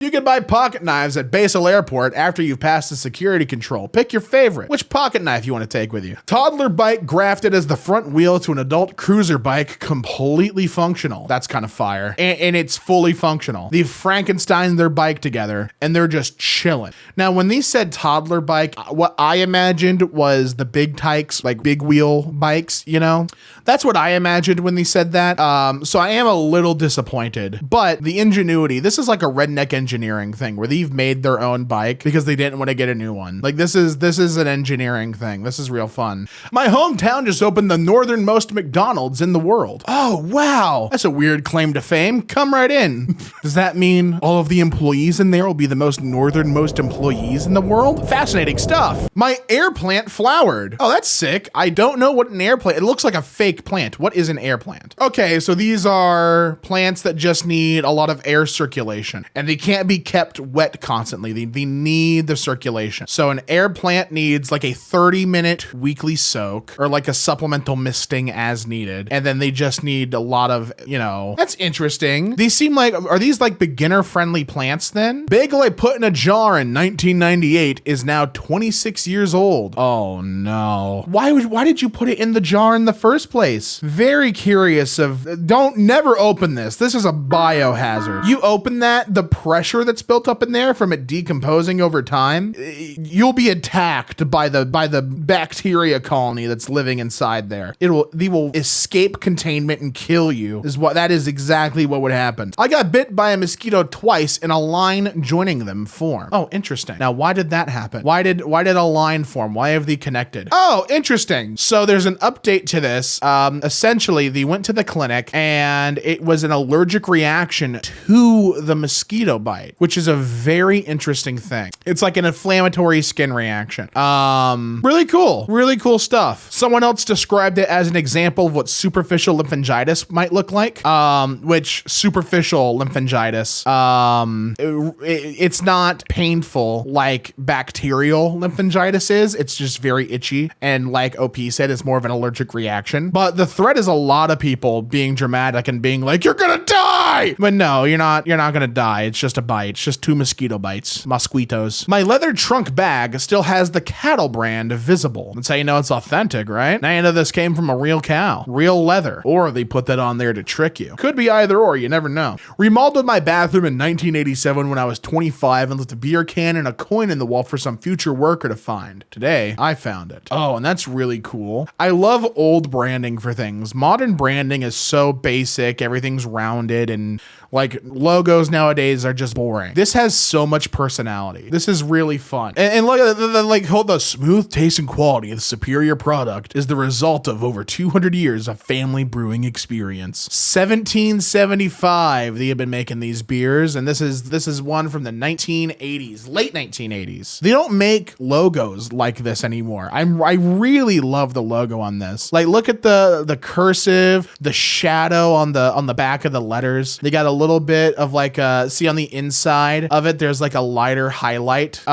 You can buy pocket knives at Basel Airport after you've passed the security control. Pick your favorite. Which pocket knife you want to take with you? Toddler bike grafted as the front wheel to an adult cruiser bike, completely functional. That's kind of fire. And it's fully functional. They've Frankensteined their bike together and they're just chilling. Now, when they said toddler bike, what I imagined was the big tykes, like big wheel bikes, you know? That's what I imagined when they said that. So I am a little disappointed, but the ingenuity, this is like a redneck engineering thing where they've made their own bike because they didn't want to get a new one. Like this is an engineering thing. This is real fun. My hometown just opened the northernmost McDonald's in the world. Oh, wow. That's a weird claim to fame. Come right in. Does that mean all of the employees in there will be the most northernmost employees in the world? Fascinating stuff. My air plant flowered. Oh, that's sick. I don't know what an air plant, it looks like a fake plant. What is an air plant? Okay, so these are plants that just need a lot of air circulation and they can't be kept wet constantly. They need the circulation. So an air plant needs like a 30-minute weekly soak or like a supplemental misting as needed. And then they just need a lot of, you know, that's interesting. These seem like, are these like beginner friendly plants then? Bagel I put in a jar in 1998 is now 26 years old. Oh no. Why did you put it in the jar in the first place? Very curious never open this. This is a biohazard. You open that, the pressure that's built up in there from it decomposing over time, you'll be attacked by the bacteria colony that's living inside there. They will escape containment and kill you. That is exactly what would happen. I got bit by a mosquito twice and a line joining them formed. Oh, interesting. Now, why did that happen? Why did a line form? Why have they connected? Oh, interesting. So there's an update to this. Essentially, they went to the clinic and it was an allergic reaction to the mosquito bite, which is a very interesting thing. It's like an inflammatory skin reaction. Really cool stuff. Someone else described it as an example of what superficial lymphangitis might look like, which superficial lymphangitis, it's not painful like bacterial lymphangitis is. It's just very itchy. And like OP said, it's more of an allergic reaction. But the threat is a lot of people being dramatic and being like, you're gonna die. But no, you're not gonna die. It's just a bite. It's just 2 mosquito bites. Mosquitos. My leather trunk bag still has the cattle brand visible. That's how you know it's authentic, right? Now you know this came from a real cow. Real leather. Or they put that on there to trick you. Could be either or, you never know. Remodeled my bathroom in 1987 when I was 25 and left a beer can and a coin in the wall for some future worker to find. Today, I found it. Oh, and that's really cool. I love old branding for things. Modern branding is so basic. Everything's rounded and like logos nowadays are just boring. This has so much personality. This is really fun. And look at the smooth taste and quality of the superior product is the result of over 200 years of family brewing experience. 1775, they have been making these beers. And this is one from the 1980s, late 1980s. They don't make logos like this anymore. I really love the logo on this. Like look at the cursive, the shadow on the back of the letters. They got a little bit of like see on the inside of it, there's like a lighter highlight.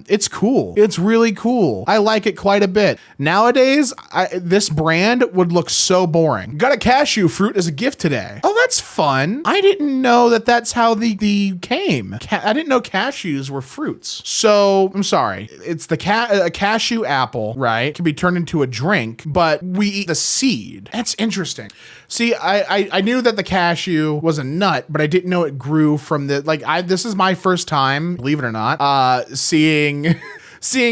It's cool. It's really cool. I like it quite a bit. Nowadays, this brand would look so boring. Got a cashew fruit as a gift today. Oh, that's fun. I didn't know that that's how the came. I didn't know cashews were fruits. So I'm sorry. It's the a cashew apple, right? Can be turned into a drink, but we eat the seed. That's interesting. See, I knew that the cashew was a nut, but I didn't know it grew from this is my first time, believe it or not, seeing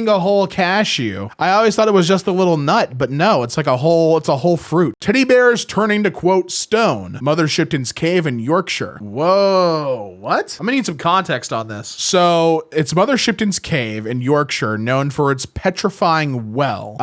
a whole cashew. I always thought it was just a little nut, but no, it's a whole fruit. Teddy bears turning to quote stone. Mother Shipton's cave in Yorkshire. Whoa, what? I'm gonna need some context on this. So it's Mother Shipton's cave in Yorkshire, known for its petrifying well,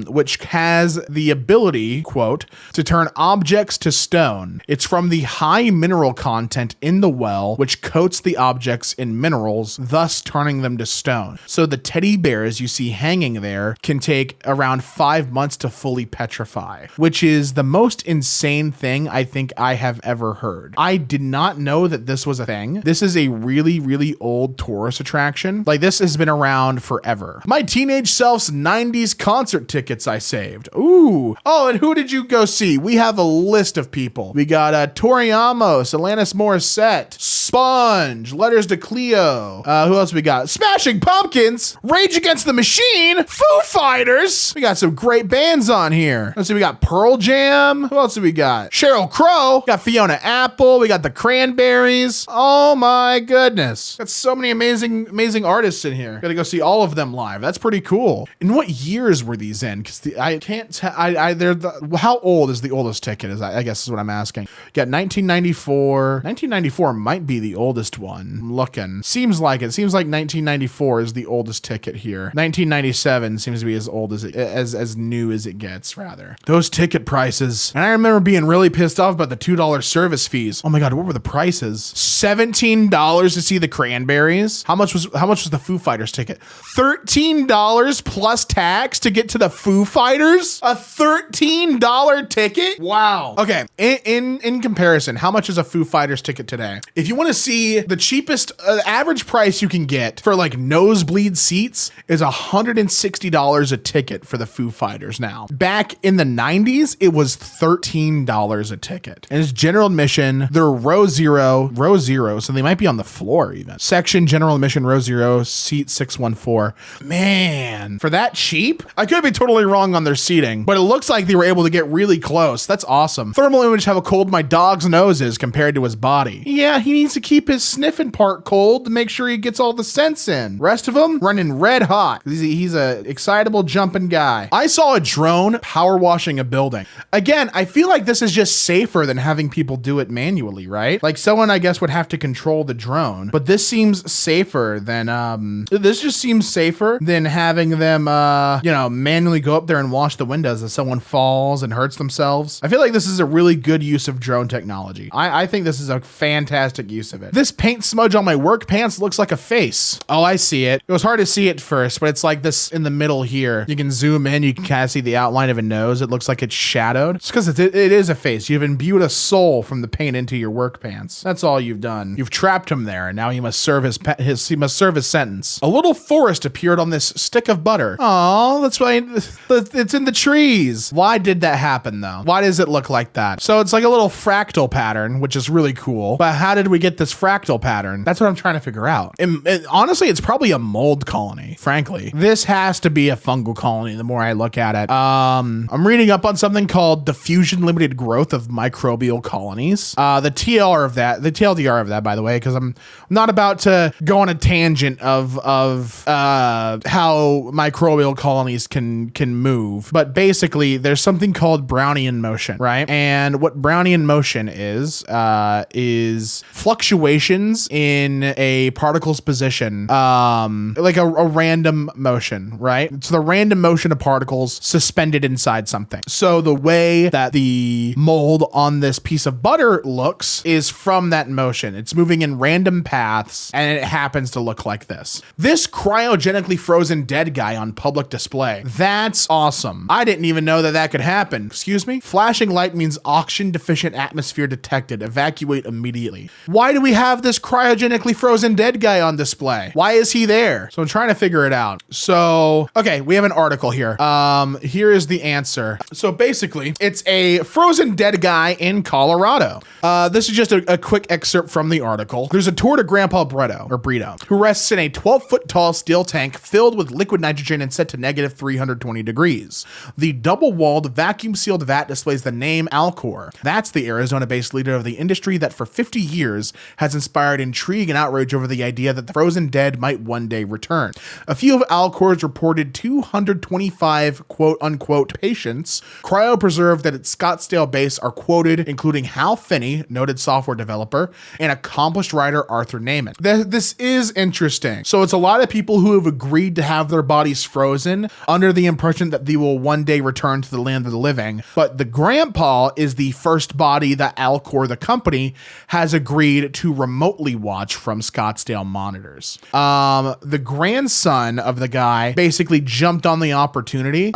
which has the ability, quote, to turn objects to stone. It's from the high mineral content in the well, which coats the objects in minerals, thus turning them to stone. So the teddy teddy bears you see hanging there can take around 5 months to fully petrify, which is the most insane thing I think I have ever heard. I did not know that this was a thing. This is a really, really old tourist attraction. Like, this has been around forever. My teenage self's 90s concert tickets I saved. Ooh. Oh, and who did you go see? We have a list of people. We got Tori Amos, Alanis Morissette, Sponge, Letters to Cleo. Who else we got? Smashing Pumpkins, Rage Against the Machine, Foo Fighters. We got some great bands on here. Let's see, we got Pearl Jam. Who else do we got? Sheryl Crow. We got Fiona Apple. We got the Cranberries. Oh my goodness. Got so many amazing artists in here. Gotta go see all of them live. That's pretty cool. In what years were these in? Because I can't tell. How old is the oldest ticket? I guess is what I'm asking. You got 1994. 1994 might be the oldest one. I'm looking. Seems like it. Seems like 1994 is the oldest ticket here. 1997 seems to be as old as as new as it gets, rather. Those ticket prices. And I remember being really pissed off about the $2 service fees. Oh my God, what were the prices? $17 to see the Cranberries. How much was the Foo Fighters ticket? $13 plus tax to get to the Foo Fighters? A $13 ticket? Wow. Okay, in comparison, how much is a Foo Fighters ticket today? If you want to see the cheapest average price you can get for like nosebleed seats is $160 a ticket for the Foo Fighters now. Back in the 90s, it was $13 a ticket. And it's general admission. They're row zero, so they might be on the floor even. Section general admission, row 0, seat 614. Man, for that cheap? I could be totally wrong on their seating, but it looks like they were able to get really close. That's awesome. Thermal image how cold my dog's nose is compared to his body. Yeah, he needs to keep his sniffing part cold to make sure he gets all the scents in. Rest of them running red hot. He's a excitable jumping guy. I saw a drone power washing a building. Again, I feel like this is just safer than having people do it manually, right? Like someone, I guess, would have to control the drone, but this seems safer than, having them, manually go up there and wash the windows if someone falls and hurts themselves. I feel like this is a really good use of drone technology. I think this is a fantastic use of it. This paint smudge on my work pants looks like a face. Oh, I see it. It was hard to see at first, but it's like this in the middle here. You can zoom in, you can kind of see the outline of a nose. It looks like it's shadowed. It's because it is a face. You've imbued a soul from the paint into your work pants. That's all you've done. You've trapped him there, and now he must serve his sentence. A little forest appeared on this stick of butter. Oh, that's why it's in the trees. Why did that happen though? Why does it look like that? So it's like a little fractal pattern, which is really cool. But how did we get this fractal pattern? That's what I'm trying to figure out. Honestly, it's probably a mold colony, frankly. This has to be a fungal colony the more I look at it. I'm reading up on something called diffusion limited growth of microbial colonies. The TLDR of that, by the way, because I'm not about to go on a tangent of how microbial colonies can move. But basically, there's something called Brownian motion, right? And what Brownian motion is fluctuations in a particle's position, like a random motion, right? It's the random motion of particles suspended inside something. So the way that the mold on this piece of butter looks is from that motion. It's moving in random paths, and it happens to look like this. This cryogenically frozen dead guy on public display. That's awesome. I didn't even know that could happen. Excuse me? Flashing light means oxygen deficient atmosphere detected. Evacuate immediately. Why do we have this cryogenically frozen dead guy on display? Why is he there? So I'm trying to figure it out. So, okay, we have an article here. Here is the answer. So basically, it's a frozen dead guy in Colorado. This is just a quick excerpt from the article. There's a tour to Grandpa Brito, who rests in a 12-foot tall steel tank filled with liquid nitrogen and set to negative 320 degrees. The double-walled, vacuum-sealed vat displays the name Alcor. That's the Arizona-based leader of the industry that for 50 years has inspired intrigue and outrage over the idea that the frozen dead might one day return. A few of Alcor's reported 225 quote-unquote patients cryopreserved at its Scottsdale base are quoted, including Hal Finney, noted software developer, and accomplished writer Arthur Naiman. This is interesting. So it's a lot of people who have agreed to have their bodies frozen under the impression that they will one day return to the land of the living. But the grandpa is the first body that Alcor, the company, has agreed to remotely watch from Scottsdale monitors. The grandson of the guy basically jumped on the opportunity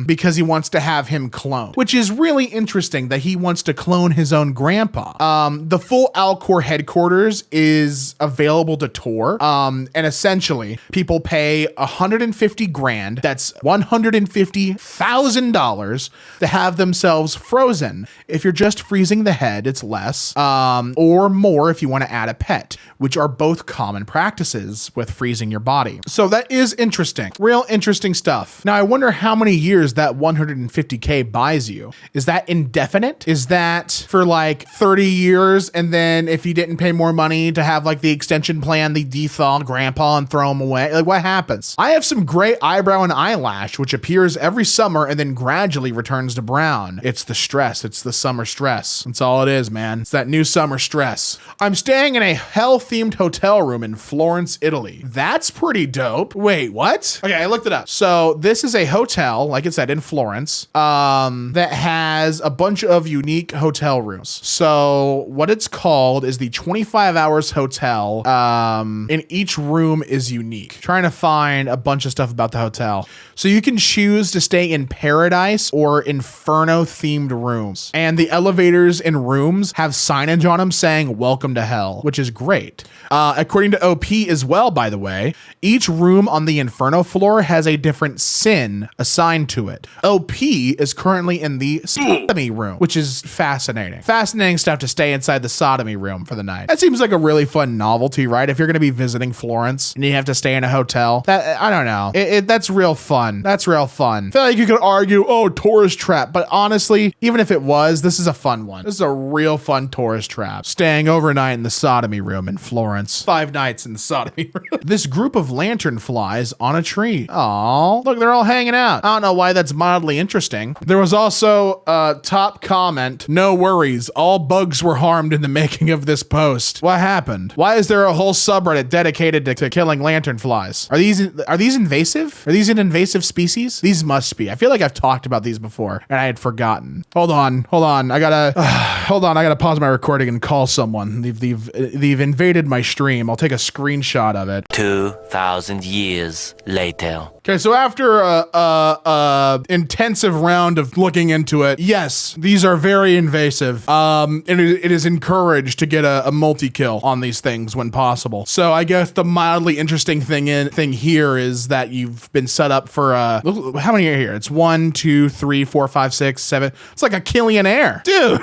because he wants to have him cloned, which is really interesting that he wants to clone his own grandpa. The full Alcor headquarters is available to tour. And essentially people pay 150 grand. That's $150,000 to have themselves frozen. If you're just freezing the head, it's less, or more if you want to add a pet, which are both common practices with freezing your body. So that is interesting, real interesting stuff. Now I wonder how many years that 150K buys you. Is that indefinite? Is that for like 30 years? And then if you didn't pay more money to have like the extension plan, they dethaw grandpa and throw him away? Like what happens? I have some gray eyebrow and eyelash, which appears every summer and then gradually returns to brown. It's the stress. It's the summer stress. That's all it is, man. It's that new summer stress. I'm staying in a hell-themed hotel room in Florence, Italy. That's pretty dope. Wait, what? Okay, I looked it up. So this is a hotel, like it said, in Florence, that has a bunch of unique hotel rooms. So what it's called is the 25 Hours Hotel. And each room is unique. Trying to find a bunch of stuff about the hotel. So you can choose to stay in Paradise or Inferno themed rooms. And the elevators in rooms have signage on them saying welcome to hell, which is great. According to OP as well, by the way, each room on the Inferno floor has a different sin assigned to it. OP is currently in the sodomy room, which is fascinating. Fascinating stuff to stay inside the sodomy room for the night. That seems like a really fun novelty, right? If you're going to be visiting Florence and you have to stay in a hotel, that, I don't know. That's real fun. That's real fun. I feel like you could argue, oh, tourist trap. But honestly, even if it was, this is a fun one. This is a real fun tourist trap. Staying overnight in the sodomy room in Florence. 5 nights in the sodomy room. This group of lantern flies on a tree. Aw, look, they're all hanging out. I don't know why that's mildly interesting. There was also a top comment, no worries, all bugs were harmed in the making of this post. What happened? Why is there a whole subreddit dedicated to killing lantern flies? Are these invasive? Are these an invasive species? These must be. I feel like I've talked about these before and I had forgotten. Hold on. I gotta pause my recording and call someone. They've invaded my stream. I'll take a screenshot of it. 2,000 years later. Okay, so after a intensive round of looking into it, yes, these are very invasive. And it is encouraged to get a multi-kill on these things when possible. So I guess the mildly interesting thing here is that you've been set up for how many are here? It's 1, 2, 3, 4, 5, 6, 7. It's like a Killionaire, dude.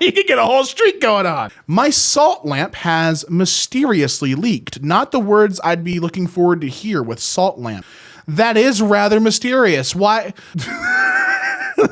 You can get a whole streak going on. My salt lamp has mysteriously leaked. Not the words I'd be looking forward to hear with salt lamp. That is rather mysterious. Why?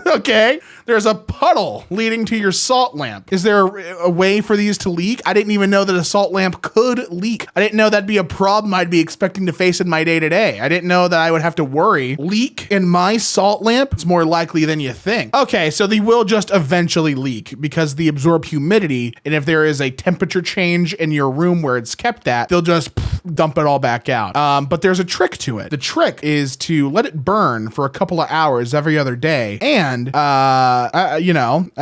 Okay. There's a puddle leading to your salt lamp. Is there a way for these to leak? I didn't even know that a salt lamp could leak. I didn't know that'd be a problem I'd be expecting to face in my day-to-day. I didn't know that I would have to worry. Leak in my salt lamp? It's more likely than you think. Okay, so they will just eventually leak because they absorb humidity, and if there is a temperature change in your room where it's kept at, they'll just dump it all back out. But there's a trick to it. The trick is to let it burn for a couple of hours every other day, and I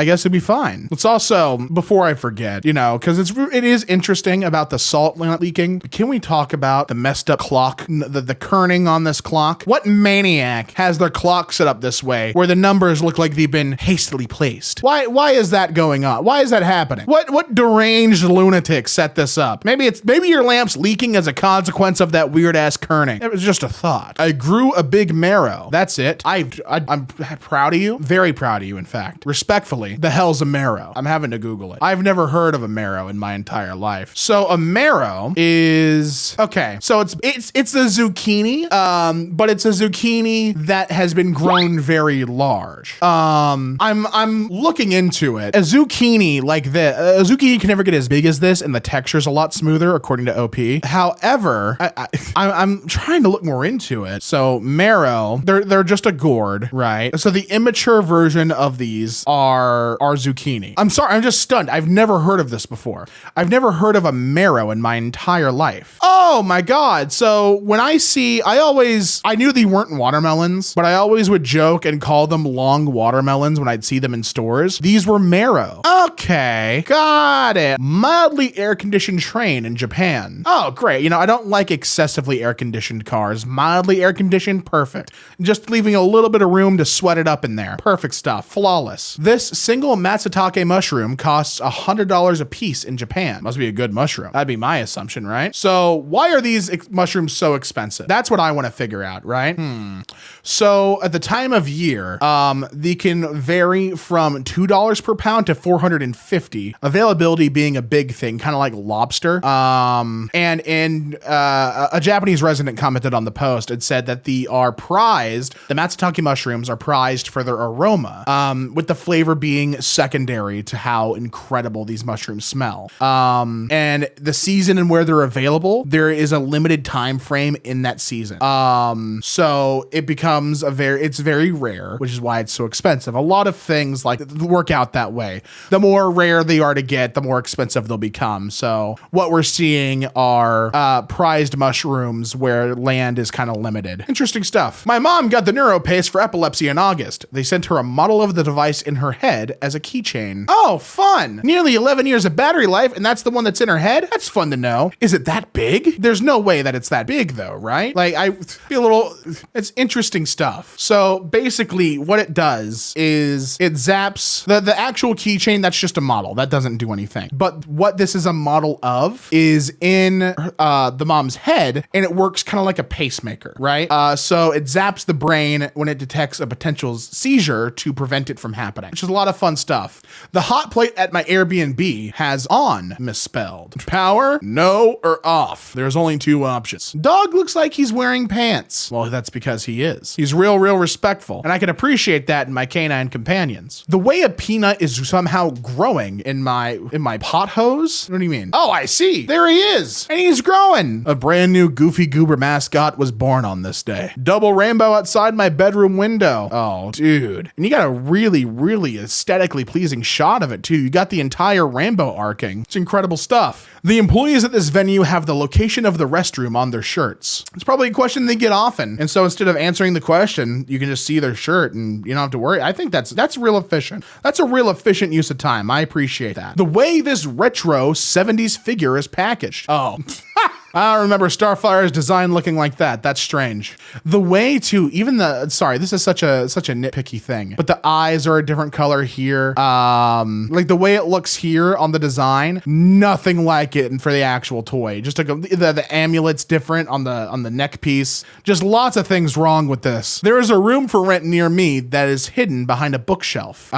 guess it'd be fine. Let's also, before I forget, because it is interesting about the salt lamp leaking. Can we talk about the messed up clock, the kerning on this clock? What maniac has their clock set up this way, where the numbers look like they've been hastily placed? Why is that going on? Why is that happening? What deranged lunatic set this up? Maybe your lamp's leaking as a consequence of that weird ass kerning. It was just a thought. I grew a big marrow. That's it. I'm proud of you. Very proud of you, in fact. Respectfully, the hell's a marrow? I'm having to Google it. I've never heard of a marrow in my entire life. So a marrow is, okay, so it's a zucchini, but it's a zucchini that has been grown very large. I'm looking into it. A zucchini like this, a zucchini can never get as big as this, and the texture's a lot smoother, according to OP. However, I'm trying to look more into it. So marrow, they're just a gourd, right? So the immature version of these are zucchini. I'm sorry, I'm just stunned. I've never heard of this before. I've never heard of a marrow in my entire life. Oh my God. So when I knew they weren't watermelons, but I always would joke and call them long watermelons when I'd see them in stores. These were marrow. Okay, got it. Mildly air-conditioned train in Japan. Oh, great. You know, I don't like excessively air-conditioned cars. Mildly air-conditioned, perfect. Just leaving a little bit of room to sweat it up in there. Perfect stuff. Flawless. This single matsutake mushroom costs $100 a piece in Japan. Must be a good mushroom. That'd be my assumption, right? So why are these mushrooms so expensive? That's what I want to figure out, right? So at the time of year, they can vary from $2 per pound to $450. Availability being a big thing, kind of like lobster. And a Japanese resident commented on the post and said that the matsutake mushrooms are prized for their aroma, with the flavor being secondary to how incredible these mushrooms smell. And the season and where they're available, there is a limited time frame in that season. So it becomes it's very rare, which is why it's so expensive. A lot of things like work out that way. The more rare they are to get, the more expensive they'll become. So what we're seeing are prized mushrooms where land is kind of limited. Interesting stuff. My mom got the NeuroPace for epilepsy in August. They sent her a model of the device in her head as a keychain. Oh, fun. Nearly 11 years of battery life, and that's the one that's in her head? That's fun to know. Is it that big? There's no way that it's that big though, right? Like I feel a little, it's interesting stuff. So basically what it does is it zaps the actual keychain. That's just a model. That doesn't do anything. But what this is a model of is in the mom's head, and it works kind of like a pacemaker, right? So it zaps the brain when it detects a potential seizure to prevent it from happening, which is a lot of fun stuff. The hot plate at my Airbnb has on misspelled. Power, no, or off. There's only two options. Dog looks like he's wearing pants. Well, that's because he is. He's real respectful, and I can appreciate that in my canine companions. The way a peanut is somehow growing in my pot hose? What do you mean? Oh, I see. There he is, and he's growing. A brand new Goofy Goober mascot was born on this day. Double rainbow outside my bedroom window. Oh, dude. And you got a really aesthetically pleasing shot of it too. You got the entire rainbow arcing. It's incredible stuff. The employees at this venue have the location of the restroom on their shirts. It's probably a question they get often. And so instead of answering the question, you can just see their shirt and you don't have to worry. I think that's real efficient. That's a real efficient use of time. I appreciate that. The way this retro 70s figure is packaged. Oh. I don't remember Starfire's design looking like that. That's strange. The way to even this is such a nitpicky thing, but the eyes are a different color here. Like the way it looks here on the design, nothing like it for the actual toy. Just like the amulet's different on the neck piece. Just lots of things wrong with this. There is a room for rent near me that is hidden behind a bookshelf.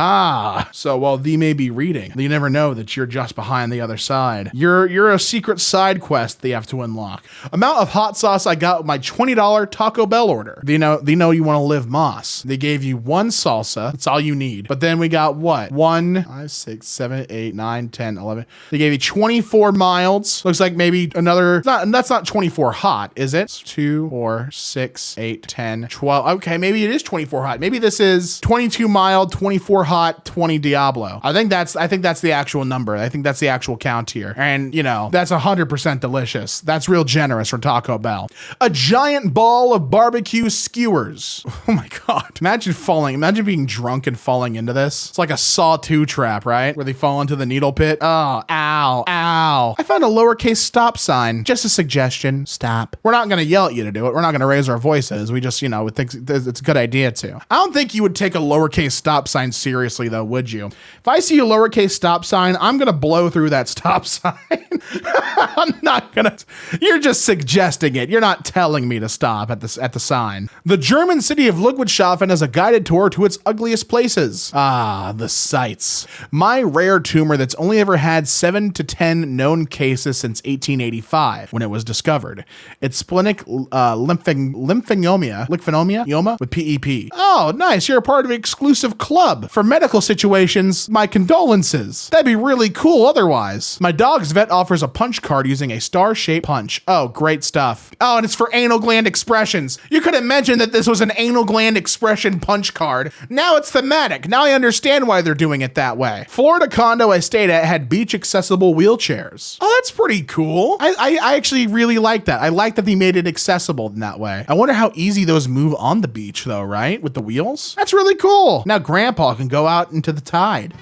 So while thee may be reading, you never know that you're just behind the other side. You're a secret side quest that you have to unlock. Amount of hot sauce I got with my $20 Taco Bell order. They know you want to live Moss. They gave you one salsa. That's all you need. But then we got what? 1, 5, 6, 7, 8, 9, 10, 11. They gave you 24 milds. Looks like maybe another, that's not 24 hot, is it? 2, 4, 6, 8, 10, 12. Okay, maybe it is 24 hot. Maybe this is 22 mild, 24 hot, 20 Diablo. I think that's the actual number. I think that's the actual count here. And you know, that's 100% delicious. That's real generous for Taco Bell. A giant ball of barbecue skewers. Oh my God. Imagine being drunk and falling into this. It's like a Saw 2 trap, right? Where they fall into the needle pit. Oh, ow. I found a lowercase stop sign. Just a suggestion. Stop. We're not going to yell at you to do it. We're not going to raise our voices. We just, would think it's a good idea to. I don't think you would take a lowercase stop sign seriously though, would you? If I see a lowercase stop sign, I'm going to blow through that stop sign. I'm not going to. You're just suggesting it. You're not telling me to stop at the sign. The German city of Ludwigshafen has a guided tour to its ugliest places. The sights. My rare tumor that's only ever had 7 to 10 known cases since 1885 when it was discovered. It's splenic lymphangoma with PEP. Oh, nice. You're a part of an exclusive club. For medical situations, my condolences. That'd be really cool otherwise. My dog's vet offers a punch card using a star-shaped punch. Oh, great stuff. Oh, and it's for anal gland expressions. You could have mentioned that this was an anal gland expression punch card. Now it's thematic. Now I understand why they're doing it that way. Florida condo I stayed at had beach accessible wheelchairs. Oh, that's pretty cool. I actually really like that. I like that they made it accessible in that way. I wonder how easy those move on the beach though, right? With the wheels? That's really cool. Now grandpa can go out into the tide.